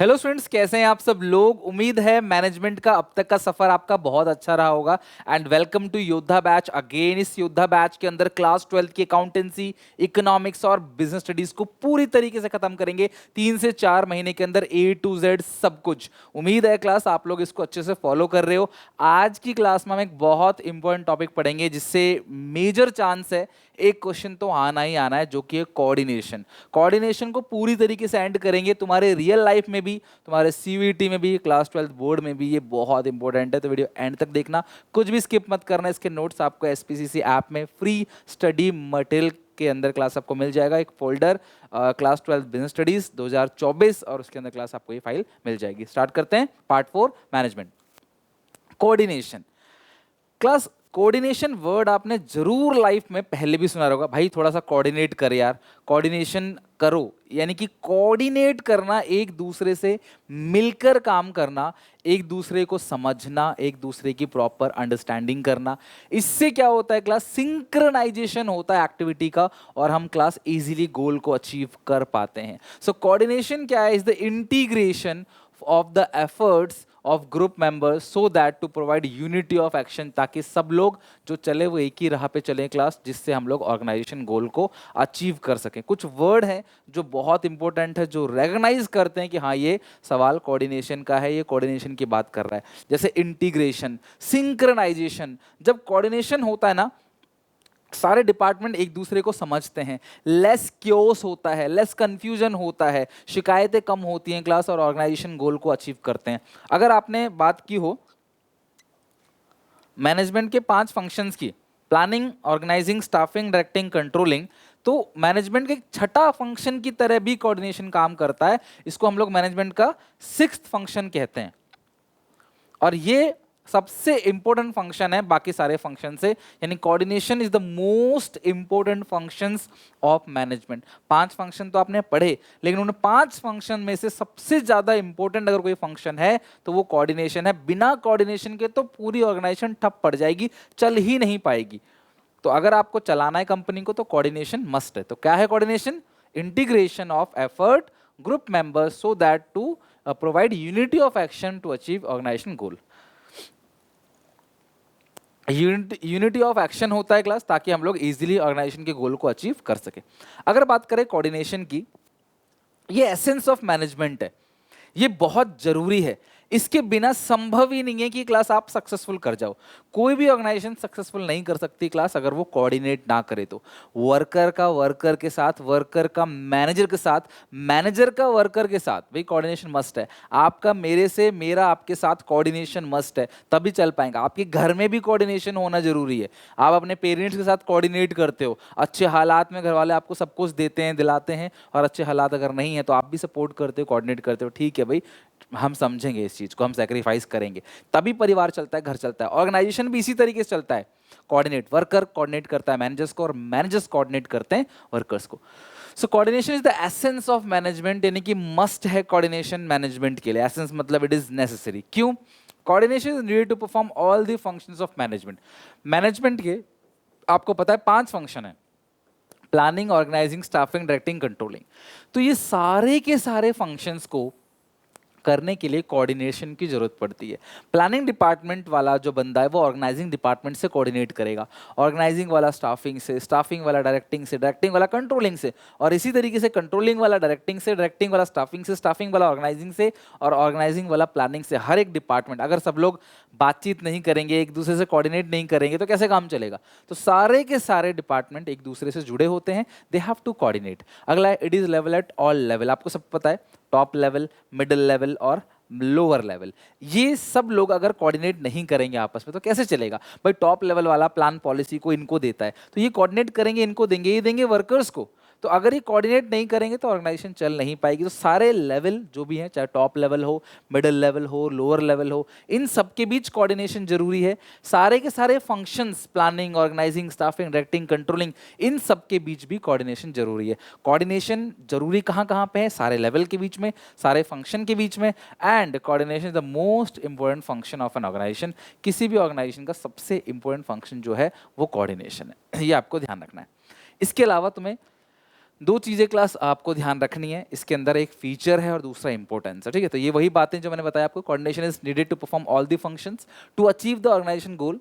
Hello students, कैसे हैं आप सब लोग। उम्मीद है मैनेजमेंट का अब तक का सफर आपका बहुत अच्छा रहा होगा। एंड वेलकम टू योद्धा बैच अगेन। इस योद्धा बैच के अंदर क्लास 12 की अकाउंटेंसी, इकोनॉमिक्स और बिजनेस स्टडीज को पूरी तरीके से खत्म करेंगे 3 से 4 महीने के अंदर, ए टू जेड सब कुछ। उम्मीद है क्लास आप लोग इसको अच्छे से फॉलो कर रहे हो। आज की क्लास में हम एक बहुत इंपॉर्टेंट टॉपिक पढ़ेंगे जिससे मेजर चांस है एक क्वेश्चन तो आना ही आना है, जो कि है कोऑर्डिनेशन। कोऑर्डिनेशन को पूरी तरीके से एंड करेंगे तुम्हारे रियल लाइफ में भी, तुम्हारे सीवीटी में भी, क्लास 12 बोर्ड में भी। ये बहुत इंपॉर्टेंट है, तो वीडियो एंड तक देखना, कुछ भी स्किप मत करना। इसके नोट्स आपको एसपीसीसी ऐप में फ्री स्टडी मटेरियल के अंदर क्लास आपको मिल जाएगा। एक फोल्डर क्लास 12 बिजनेस स्टडीज 2024, और उसके अंदर क्लास आपको ये फाइल मिल जाएगी। स्टार्ट करते हैं part 4 management coordination. Class coordination word आपने जरूर लाइफ में पहले भी सुना होगा। भाई थोड़ा सा कोऑर्डिनेट कर यार, कोऑर्डिनेशन करो। यानी कि कोऑर्डिनेट करना, एक दूसरे से मिलकर काम करना, एक दूसरे को समझना, एक दूसरे की प्रॉपर अंडरस्टैंडिंग करना। इससे क्या होता है क्लास, सिंक्रनाइजेशन होता है एक्टिविटी का, और हम क्लास इजीली गोल को अचीव कर पाते हैं। सो कोऑर्डिनेशन क्या है, is the integration of the efforts of group members so that to provide unity of action, ताकि सब लोग जो चले वो एक ही राह पे चले क्लास, जिससे हम लोग ऑर्गेनाइजेशन गोल को अचीव कर सकें। कुछ वर्ड हैं जो बहुत इंपॉर्टेंट है, जो रेकग्नाइज करते हैं कि हाँ ये सवाल कोऑर्डिनेशन का है, ये कोऑर्डिनेशन की बात कर रहा है। जैसे इंटीग्रेशन, सिंक्रनाइजेशन। जब कोऑर्डिनेशन होता है ना, सारे डिपार्टमेंट एक दूसरे को समझते हैं, लेस क्योस होता है, लेस कंफ्यूजन होता है, शिकायतें कम होती हैं क्लास, और ऑर्गेनाइजेशन गोल को अचीव करते हैं। अगर आपने बात की हो मैनेजमेंट के 5 फंक्शंस की, planning, organising, staffing, directing, controlling, तो मैनेजमेंट के एक छठा फंक्शन की तरह भी कोऑर्डिनेशन काम करता है। इसको हम लोग मैनेजमेंट का 6th फंक्शन कहते हैं, और ये सबसे इंपॉर्टेंट फंक्शन है बाकी सारे फंक्शन से। यानी coordination is the most important functions of management. 5 function तो आपने पढ़े, लेकिन उन 5 फंक्शन में से सबसे ज्यादा इंपॉर्टेंट अगर कोई फंक्शन है तो वो कोऑर्डिनेशन है। बिना कोऑर्डिनेशन के तो पूरी ऑर्गेनाइजेशन ठप पड़ जाएगी, चल ही नहीं पाएगी। तो अगर आपको चलाना है कंपनी को तो कोऑर्डिनेशन मस्ट है। तो क्या है coordination? Integration of effort group members so that to provide unity of action to achieve organisation goal. Unity of action होता है क्लास, ताकि हम लोग इजीली ऑर्गेनाइजेशन के गोल को अचीव कर सके। अगर बात करें कोऑर्डिनेशन की, ये एसेंस ऑफ मैनेजमेंट है, ये बहुत जरूरी है। इसके बिना संभव ही नहीं है कि क्लास आप सक्सेसफुल कर जाओ। कोई भी ऑर्गेनाइजेशन सक्सेसफुल नहीं कर सकती क्लास अगर वो कोऑर्डिनेट ना करे तो। वर्कर का वर्कर के साथ, वर्कर का मैनेजर के साथ, मैनेजर का वर्कर के साथ, भाई कोऑर्डिनेशन मस्ट है। आपका मेरे से, मेरा आपके साथ कोऑर्डिनेशन मस्ट है, तभी चल पाएगा। आपके घर में भी कोऑर्डिनेशन होना जरूरी है। आप अपने पेरेंट्स के साथ कोऑर्डिनेट करते हो, अच्छे हालात में घर वाले आपको सब कुछ देते हैं, दिलाते हैं, और अच्छे हालात अगर नहीं है तो आप भी सपोर्ट करते हो, कोऑर्डिनेट करते हो। ठीक है भाई, हम समझेंगे इस चीज को, हम सैक्रिफाइस करेंगे, तभी परिवार चलता है, घर चलता है। ऑर्गेनाइजेशन भी इसी तरीके से चलता है। कोऑर्डिनेट, वर्कर कोऑर्डिनेट करता है मैनेजर्स को, और मैनेजर्स कोऑर्डिनेट करते हैं वर्कर्स को। So coordination is the essence of management, यानी कि मस्ट है कोऑर्डिनेशन मैनेजमेंट के लिए। एसेंस मतलब इट इज नेसेसरी। क्यों? Coordination is needed to perform all the functions of management. Management के आपको पता है 5 फंक्शन है, planning, organising, staffing, directing, controlling. तो ये सारे के सारे फंक्शंस को करने के लिए कोऑर्डिनेशन की जरूरत पड़ती है। प्लानिंग डिपार्टमेंट वाला जो बंदा है वो ऑर्गेनाइजिंग डिपार्टमेंट से कोऑर्डिनेट करेगा, ऑर्गेनाइजिंग वाला स्टाफिंग से, स्टाफिंग वाला डायरेक्टिंग से, डायरेक्टिंग वाला कंट्रोलिंग से, और इसी तरीके से कंट्रोलिंग वाला डायरेक्टिंग से, डायरेक्टिंग वाला स्टाफिंग से, स्टाफिंग वाला ऑर्गेनाइजिंग से, और ऑर्गेनाइजिंग वाला प्लानिंग से। हर एक डिपार्टमेंट, अगर सब लोग बातचीत नहीं करेंगे, एक दूसरे से कोऑर्डिनेट नहीं करेंगे तो कैसे काम चलेगा? तो सारे के सारे डिपार्टमेंट एक दूसरे से जुड़े होते हैं, दे हैव टू कोऑर्डिनेट। अगला है it is level at all level. आपको सब पता है, टॉप लेवल, मिडिल लेवल और लोअर लेवल। ये सब लोग अगर कोऑर्डिनेट नहीं करेंगे आपस में तो कैसे चलेगा? भाई टॉप लेवल वाला प्लान पॉलिसी को इनको देता है, तो ये कोऑर्डिनेट करेंगे, इनको देंगे, ये देंगे वर्कर्स को। तो अगर ये कोऑर्डिनेट नहीं करेंगे तो ऑर्गेनाइजेशन चल नहीं पाएगी। तो सारे लेवल जो भी हैं, चाहे टॉप लेवल हो, मिडिल लेवल हो, लोअर लेवल हो, इन सब के बीच कोऑर्डिनेशन जरूरी है। सारे के सारे functions, planning, organising, staffing, directing, controlling, इन सब के बीच भी कोऑर्डिनेशन जरूरी है। कोऑर्डिनेशन जरूरी कहाँ कहाँ पे है? सारे लेवल के बीच में, सारे फंक्शन के बीच में। And coordination is the most important function of an organisation. किसी भी ऑर्गेनाइजेशन का सबसे इंपॉर्टेंट फंक्शन जो है वो कोऑर्डिनेशन है, ये आपको ध्यान रखना है। इसके अलावा तुम्हें दो चीजें क्लास आपको ध्यान रखनी है इसके अंदर, एक फीचर है और दूसरा इंपॉर्टेंस है, ठीक है। तो ये वही बातें जो मैंने बताया आपको, coordination is needed to perform all the functions to achieve the organisation goal.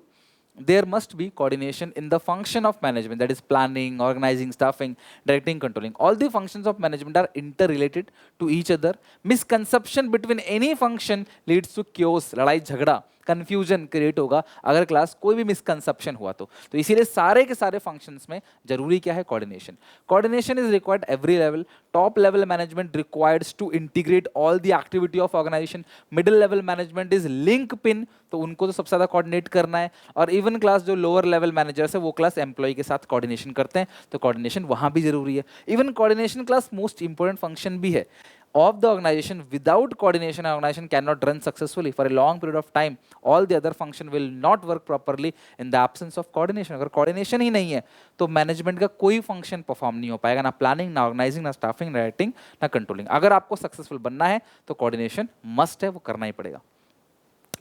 There must be coordination in the function of management, that is planning, organizing, staffing, directing, controlling. All the functions of management are interrelated to each other. Misconception between any function leads to chaos, लड़ाई झगड़ा, confusion create होगा अगर class कोई भी misconception हुआ तो इसीलिए सारे के सारे फंक्शंस में जरूरी क्या है, coordination. Coordination is required every level. Top level management requires to integrate all the activity of organisation. Middle level management is link pin, तो उनको तो सबसे ज्यादा कोऑर्डिनेट करना है। और इवन क्लास जो लोअर लेवल मैनेजर्स है वो क्लास एम्प्लॉय के साथ कोऑर्डिनेशन करते हैं, तो कोऑर्डिनेशन वहां भी जरूरी है। Even coordination class most important function भी है of the organization. Without coordination, an organization cannot run successfully for a long period of time. All the other function will not work properly in the absence of coordination. अगर coordination ही नहीं है तो management का कोई function perform नहीं हो पाएगा, ना प्लानिंग, ना ऑर्गेनाइजिंग, ना स्टाफिंग, ना डायरेक्टिंग, ना कंट्रोलिंग। अगर आपको सक्सेसफुल बनना है तो कोऑर्डिनेशन मस्ट है, वो करना ही पड़ेगा।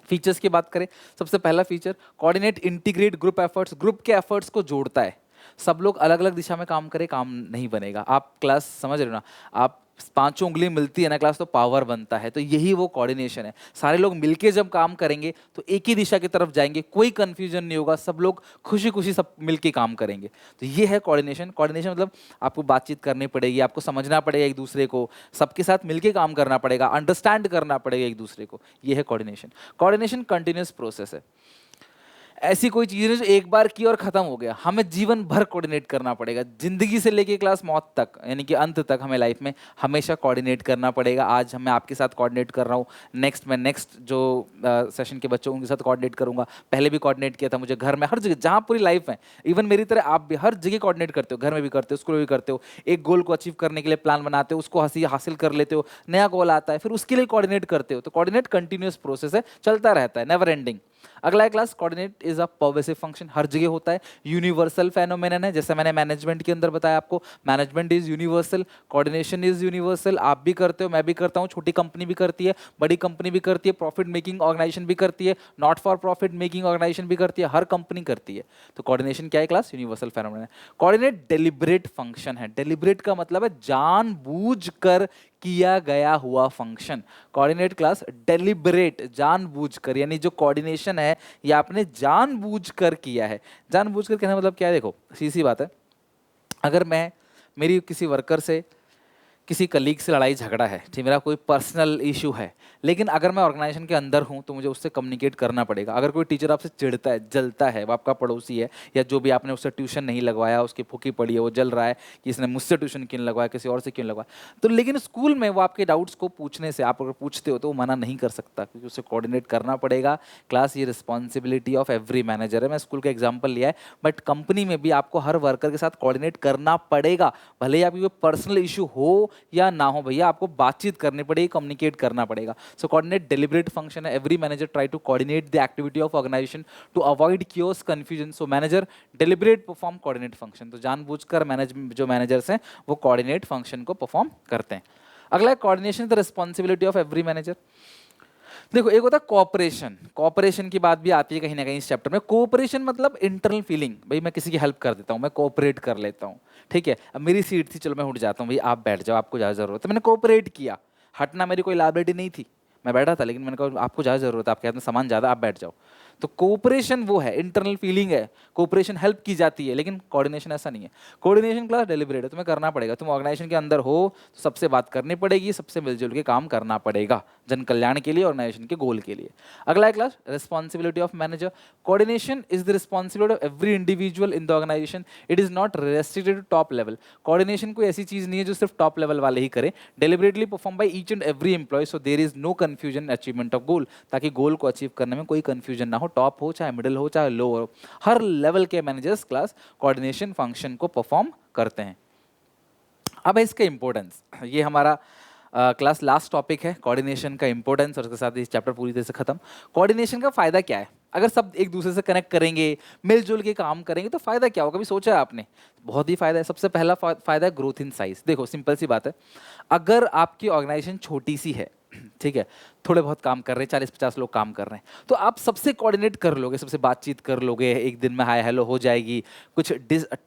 फीचर्स की बात करें, सबसे पहला feature coordinate integrate group efforts. Group के एफर्ट्स को जोड़ता है। सब लोग अलग अलग दिशा में काम करें, काम नहीं बनेगा। आप क्लास समझ रहे हो ना, आप पांचों उंगली मिलती है ना क्लास तो पावर बनता है, तो यही वो कोऑर्डिनेशन है। सारे लोग मिलके जब काम करेंगे तो एक ही दिशा की तरफ जाएंगे, कोई कंफ्यूजन नहीं होगा, सब लोग खुशी खुशी सब मिलके काम करेंगे। तो ये है कोऑर्डिनेशन। कोऑर्डिनेशन मतलब आपको बातचीत करनी पड़ेगी, आपको समझना पड़ेगा एक दूसरे को, सबके साथ मिलके काम करना पड़ेगा, अंडरस्टैंड करना पड़ेगा एक दूसरे को, ये है कोऑर्डिनेशन। कोऑर्डिनेशन कंटिन्यूअस प्रोसेस है। ऐसी कोई चीज नहीं जो एक बार की और खत्म हो गया, हमें जीवन भर कोऑर्डिनेट करना पड़ेगा, जिंदगी से लेके क्लास मौत तक, यानी कि अंत तक हमें लाइफ में हमेशा कोऑर्डिनेट करना पड़ेगा। आज मैं आपके साथ कोऑर्डिनेट कर रहा हूँ, नेक्स्ट मैं नेक्स्ट जो सेशन के बच्चों उनके साथ कोऑर्डिनेट करूंगा, पहले भी कोऑर्डिनेट किया था मुझे घर में, हर जगह जहाँ पूरी लाइफ है। इवन मेरी तरह आप भी हर जगह कोऑर्डिनेट करते हो, घर में भी करते हो, स्कूल में भी करते हो। एक गोल को अचीव करने के लिए प्लान बनाते हो, उसको हासिल कर लेते हो, नया गोल आता है, फिर उसके लिए कोऑर्डिनेट करते हो। तो कोऑर्डिनेट कंटिन्यूअस प्रोसेस है, चलता रहता है, नेवर एंडिंग। अगला class coordinate is a pervasive function, हर जगह होता है, यूनिवर्सल फेनोमेनन है। जैसे मैंने मैनेजमेंट के अंदर बताया आपको, management is universal, coordination is universal. आप भी करते हो, मैं भी करता हूँ, छोटी कंपनी भी करती है, बड़ी कंपनी भी करती है, प्रॉफिट मेकिंग ऑर्गेनाइजेशन भी करती है, not for profit making organisation भी करती है, हर कंपनी करती है। तो कोऑर्डिनेशन क्या है क्लास, यूनिवर्सल फेनोमेनन है। कोऑर्डिनेट डेलिब्रेट फंक्शन है। डेलिब्रेट का मतलब है जानबूझकर किया गया हुआ फंक्शन। कोऑर्डिनेट क्लास डेलिब्रेट, जानबूझकर, यानी जो कोऑर्डिनेशन है ये आपने जानबूझकर किया है। जानबूझकर कहने मतलब क्या है, देखो सीधी बात है, अगर मैं मेरी किसी वर्कर से, किसी कलीग से लड़ाई झगड़ा है, ठीक, मेरा कोई पर्सनल इशू है, लेकिन अगर मैं ऑर्गेनाइजेशन के अंदर हूं तो मुझे उससे कम्युनिकेट करना पड़ेगा। अगर कोई टीचर आपसे चिढ़ता है, जलता है, वो आपका पड़ोसी है, या जो भी आपने उससे ट्यूशन नहीं लगवाया, उसकी फूकी पड़ी है, वो जल रहा है कि इसने मुझसे ट्यूशन क्यों लगवाया, किसी और से क्यों लगवाया, तो लेकिन स्कूल में वो आपके डाउट्स को पूछने से, आप अगर पूछते हो तो वो मना नहीं कर सकता, क्योंकि उसे कोऑर्डिनेट करना पड़ेगा। क्लास ये रिस्पॉन्सिबिलिटी ऑफ एवरी मैनेजर है। मैं स्कूल का एग्जाम्पल लिया है, बट कंपनी में भी आपको हर वर्कर के साथ कोऑर्डिनेट करना पड़ेगा, भले ही आपकी कोई पर्सनल इशू हो या ना हो, भैया आपको बातचीत करनी पड़ेगी, कम्युनिकेट करना पड़ेगा। सो कोऑर्डिनेट डेलिब्रेट फंक्शन है। Every manager try to coordinate the activity of organisation to avoid chaos, confusion. So manager deliberate perform coordinate function, तो जानबूझकर जो मैनेजर्स हैं वो कोऑर्डिनेट फंक्शन को परफॉर्म करते हैं। अगला है coordination the responsibility of every manager. देखो एक होता है कोऑपरेशन, कोऑपरेशन की बात भी आती है कहीं ना कहीं इस चैप्टर में। कोऑपरेशन मतलब इंटरनल फीलिंग, भाई मैं किसी की हेल्प कर देता हूँ, मैं कोऑपरेट कर लेता हूँ, ठीक है। अब मेरी सीट थी, चलो मैं उठ जाता हूँ, भाई आप बैठ जाओ, आपको ज़्यादा ज़रूरत है, मैंने कोऑपरेट किया, हटना मेरी कोई लायबिलिटी नहीं थी, मैं बैठा था, लेकिन मैंने कहा आपको ज़्यादा ज़रूरत है, आपके हाथ में सामान ज़्यादा, आप बैठ जाओ। तो कोऑपरेशन वो है, इंटरनल फीलिंग है, कोऑपरेशन हेल्प की जाती है, लेकिन कोऑर्डिनेशन ऐसा नहीं है। कोऑर्डिनेशन क्लास डेलिब्रेट है, तुम्हें करना पड़ेगा, तुम ऑर्गेनाइजेशन के अंदर हो तो सबसे बात करनी पड़ेगी, सबसे मिलजुल के काम करना पड़ेगा, जन कल्याण के लिए, ऑर्गेनाइजेशन के गोल के लिए। अगला है class responsibility of manager. Coordination is the responsibility of every individual in the organisation, it is not restricted to top level. Coordination कोई ऐसी चीज नहीं है जो सिर्फ टॉप लेवल वाले ही करें, deliberately perform by each and every employ, so there is no confusion achievement of goal, ताकि गोल को अचीव करने में कोई कंफ्यूजन ना हो, टॉप हो चाहे मिडिल हो चाहे लो हो, हर लेवल के मैनेजर्स क्लास कोऑर्डिनेशन फंक्शन को परफॉर्म करते हैं। अब है इसका इंपॉर्टेंस, ये हमारा क्लास लास्ट टॉपिक है, कोऑर्डिनेशन का इंपॉर्टेंस, और उसके साथ ये चैप्टर पूरी तरह से खत्म। कोऑर्डिनेशन का फायदा क्या है, अगर सब एक दूसरे से कनेक्ट करेंगे, मिलजुल के काम करेंगे तो फायदा क्या होगा, कभी सोचा है आपने? बहुत ही फायदा है। सबसे पहला फायदा है ग्रोथ इन साइज। देखो सिंपल सी बात है, अगर आपकी ऑर्गेनाइजेशन छोटी सी है ठीक है, थोड़े बहुत काम कर रहे हैं, 40-50 लोग काम कर रहे हैं, तो आप सबसे कोऑर्डिनेट कर लोगे, सबसे बातचीत कर लोगे, एक दिन में हाय हेलो हो जाएगी, कुछ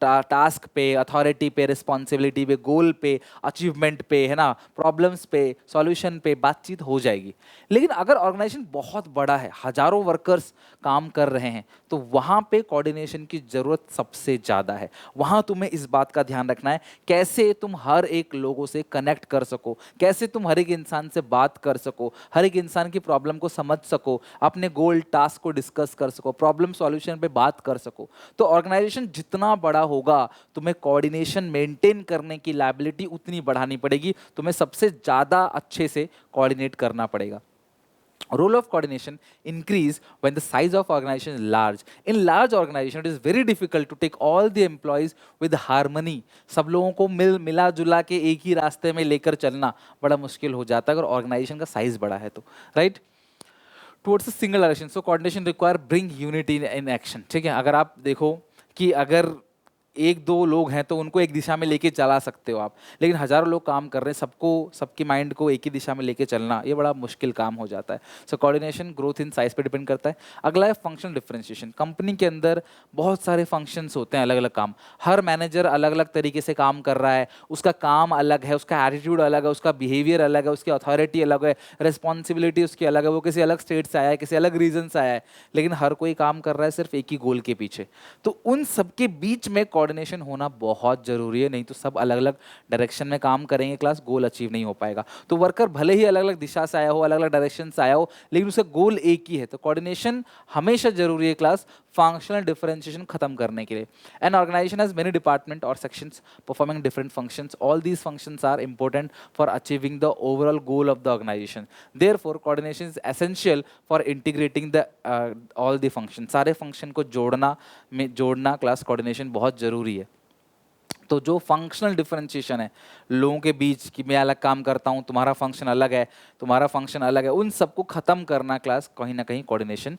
टास्क पे, अथॉरिटी पे, रिस्पॉन्सिबिलिटी पे, गोल पे, अचीवमेंट पे, है ना, प्रॉब्लम्स पे, सॉल्यूशन पे बातचीत हो जाएगी। लेकिन अगर ऑर्गेनाइजेशन बहुत बड़ा है, हजारों वर्कर्स काम कर रहे हैं, तो वहाँ पे कोऑर्डिनेशन की ज़रूरत सबसे ज़्यादा है। वहाँ तुम्हें इस बात का ध्यान रखना है कैसे तुम हर एक लोगों से कनेक्ट कर सको, कैसे तुम हर एक इंसान से बात कर सको, हर एक इंसान की प्रॉब्लम को समझ सको, अपने गोल टास्क को डिस्कस कर सको, प्रॉब्लम सॉल्यूशन पे बात कर सको। तो ऑर्गेनाइजेशन जितना बड़ा होगा, तुम्हें कोऑर्डिनेशन मेंटेन करने की लायबिलिटी उतनी बढ़ानी पड़ेगी, तुम्हें सबसे ज़्यादा अच्छे से कोऑर्डिनेट करना पड़ेगा। Role of coordination increase when the size of organization is large. In large organization it is very difficult to take all the employees with harmony. सब लोगों को मिला जुला के एक ही रास्ते में लेकर चलना बड़ा मुश्किल हो जाता है अगर ऑर्गेनाइजेशन का साइज बड़ा है तो, right. Towards a single direction, so coordination require bring unity in action. ठीक है, अगर आप देखो कि अगर एक दो लोग हैं तो उनको एक दिशा में लेके चला सकते हो आप, लेकिन हजारों लोग काम कर रहे हैं, सबको सबकी माइंड को एक ही दिशा में लेके चलना ये बड़ा मुश्किल काम हो जाता है। So coordination growth in size पे डिपेंड करता है। अगला है फंक्शनल डिफरेंशिएशन। कंपनी के अंदर बहुत सारे फंक्शंस होते हैं, अलग अलग काम, हर मैनेजर अलग अलग तरीके से काम कर रहा है, उसका काम अलग है, उसका एटीट्यूड अलग है, उसका बिहेवियर अलग है, उसकी अथॉरिटी अलग है, रिस्पॉन्सिबिलिटी उसकी अलग है, वो किसी अलग स्टेट से आया है, किसी अलग रीजन से आया है, लेकिन हर कोई काम कर रहा है सिर्फ एक ही गोल के पीछे। तो उन सबके बीच में कोऑर्डिनेशन होना बहुत जरूरी है, नहीं तो सब अलग अलग डायरेक्शन में काम करेंगे, क्लास गोल अचीव नहीं हो पाएगा। तो वर्कर भले ही अलग अलग दिशा से आया हो, अलग अलग डायरेक्शन से आया हो, लेकिन उसका गोल एक ही है। तो कोऑर्डिनेशन हमेशा जरूरी है क्लास फंक्शनल डिफरेंशिएशन खत्म करने के लिए। An organisation has many department और sections performing different functions, all these functions are important for achieving the overall goal of the organisation. Therefore coordination is essential for integrating the all the function. सारे function को जोड़ना class coordination बहुत जरूरी है। तो जो functional differentiation है लोगों के बीच कि मैं अलग काम करता हूं, तुम्हारा फंक्शन अलग है, तुम्हारा फंक्शन अलग है, उन सबको खत्म करना क्लास कहीं ना कहीं कोऑर्डिनेशन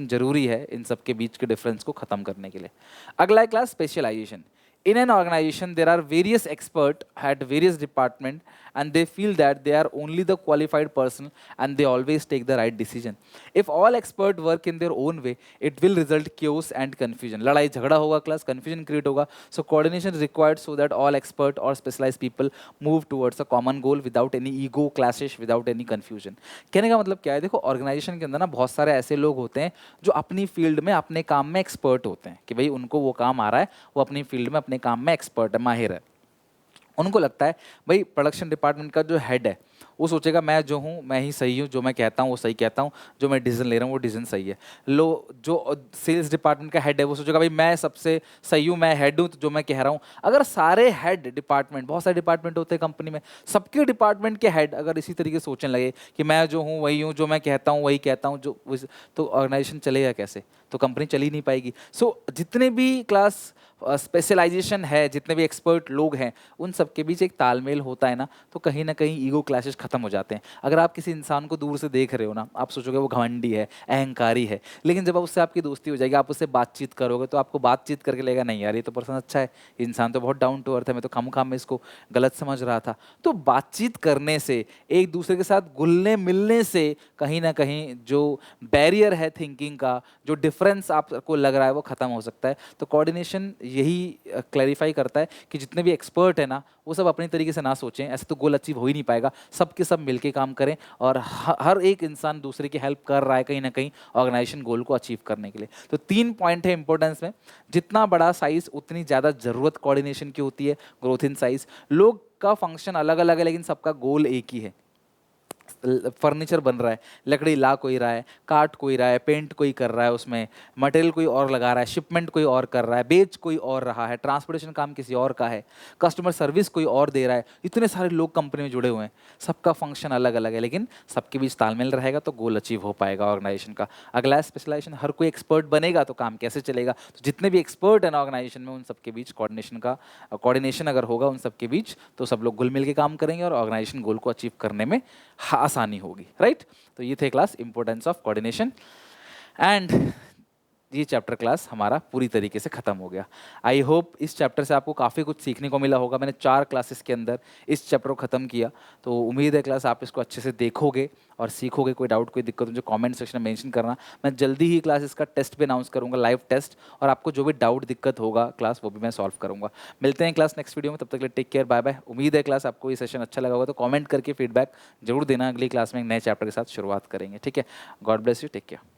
जरूरी है इन सब के बीच के डिफरेंस को खत्म करने के लिए। अगला है class specialisation. In an organization there are various experts at various department and they feel that they are only the qualified person and they always take the right decision. If all experts work in their own way, it will result chaos and confusion. लड़ाई झगड़ा होगा class, confusion create होगा. So coordination is required so that all expert or specialized people move towards a common goal without any ego clashes, without any confusion. कहने का मतलब क्या है, देखो ऑर्गेनाइजेशन के अंदर ना बहुत सारे ऐसे लोग होते हैं जो अपनी फील्ड में अपने काम में एक्सपर्ट होते हैं कि भाई उनको वो काम आ रहा है, वो अपनी फील्ड में अपने काम में एक्सपर्ट है, माहिर है। उनको लगता है भाई प्रोडक्शन डिपार्टमेंट का जो हेड है वो सोचेगा मैं जो हूँ मैं ही सही हूँ, जो मैं कहता हूँ वो सही कहता हूँ, जो मैं डिसीजन ले रहा हूँ वो डिसीजन सही है। जो सेल्स डिपार्टमेंट का हेड है वो सोचेगा भाई मैं सबसे सही हूँ, मैं हेड हूँ, तो जो मैं कह रहा हूँ। अगर सारे हेड डिपार्टमेंट, बहुत सारे डिपार्टमेंट होते हैं कंपनी में, सबके डिपार्टमेंट के हेड अगर इसी तरीके से सोचने लगे कि मैं जो हूँ वही हूँ, जो मैं कहता हूँ वही कहता हूँ, तो ऑर्गेनाइजेशन चलेगा कैसे? तो कंपनी चल ही नहीं पाएगी। सो जितने भी क्लास स्पेशलाइजेशन है, जितने भी एक्सपर्ट लोग हैं, उन सब के बीच एक तालमेल होता है ना, तो कहीं ना कहीं ईगो क्लैशेस खत्म हो जाते हैं। अगर आप किसी इंसान को दूर से देख रहे हो ना, आप सोचोगे वो घमंडी है, अहंकारी है, लेकिन जब उससे आपकी दोस्ती हो जाएगी, आप उससे बातचीत करोगे, तो आपको बातचीत करके लगेगा नहीं यार ये तो पर्सन अच्छा है, इंसान तो बहुत डाउन टू अर्थ है, मैं तो खाम में इसको गलत समझ रहा था। तो बातचीत करने से, एक दूसरे के साथ घुलने मिलने से कहीं ना कहीं जो बैरियर है थिंकिंग का, जो डिफरेंस आपको लग रहा है वो खत्म हो सकता है। तो कोऑर्डिनेशन यही क्लैरिफाई करता है कि जितने भी एक्सपर्ट है ना वो सब अपनी तरीके से ना सोचें, ऐसे तो गोल अचीव हो ही नहीं पाएगा, सबके सब मिलके काम करें और हर एक इंसान दूसरे की हेल्प कर रहा है कहीं ना कहीं ऑर्गेनाइजेशन गोल को अचीव करने के लिए। तो 3 पॉइंट है इंपॉर्टेंस में, जितना बड़ा साइज उतनी ज़्यादा ज़रूरत कोऑर्डिनेशन की होती है, ग्रोथ इन साइज। लोग का फंक्शन अलग अलग है लेकिन सबका गोल एक ही है। फर्नीचर बन रहा है, लकड़ी ला कोई रहा है, काट कोई रहा है, पेंट कोई कर रहा है, उसमें मटेरियल कोई और लगा रहा है, शिपमेंट कोई और कर रहा है, बेच कोई और रहा है, ट्रांसपोर्टेशन काम किसी और का है, कस्टमर सर्विस कोई और दे रहा है। इतने सारे लोग कंपनी में जुड़े हुए हैं, सबका फंक्शन अलग अलग है, लेकिन सबके बीच तालमेल रहेगा तो गोल अचीव हो पाएगा ऑर्गेनाइजेशन का। अगला है स्पेशलाइजेशन। हर कोई एक्सपर्ट बनेगा तो काम कैसे चलेगा? तो जितने भी एक्सपर्ट हैं ऑर्गेनाइजेशन में उन सबके बीच कोऑर्डिनेशन अगर होगा उन सबके बीच, तो सब लोग घुल मिल के काम करेंगे और ऑर्गेनाइजेशन गोल को अचीव करने में आसानी होगी, राइट। तो ये थे class importance of coordination. And ये चैप्टर क्लास हमारा पूरी तरीके से खत्म हो गया। आई होप इस चैप्टर से आपको काफ़ी कुछ सीखने को मिला होगा। मैंने 4 क्लासेस के अंदर इस चैप्टर को ख़त्म किया, तो उम्मीद है क्लास आप इसको अच्छे से देखोगे और सीखोगे। कोई डाउट कोई दिक्कत हो जो कमेंट सेक्शन में मेंशन करना। मैं जल्दी ही क्लास इसका टेस्ट पे अनाउंस करूँगा, लाइव टेस्ट, और आपको जो भी डाउट दिक्कत होगा क्लास वो भी मैं सॉल्व करूँगा। मिलते हैं क्लास नेक्स्ट वीडियो में, तब तक के लिए टेक केयर, बाय बाय। उम्मीद है क्लास आपको ये सेशन अच्छा लगा होगा, तो कमेंट करके फीडबैक जरूर देना। अगली क्लास में एक नए चैप्टर के साथ शुरुआत करेंगे, ठीक है। God bless you, take care.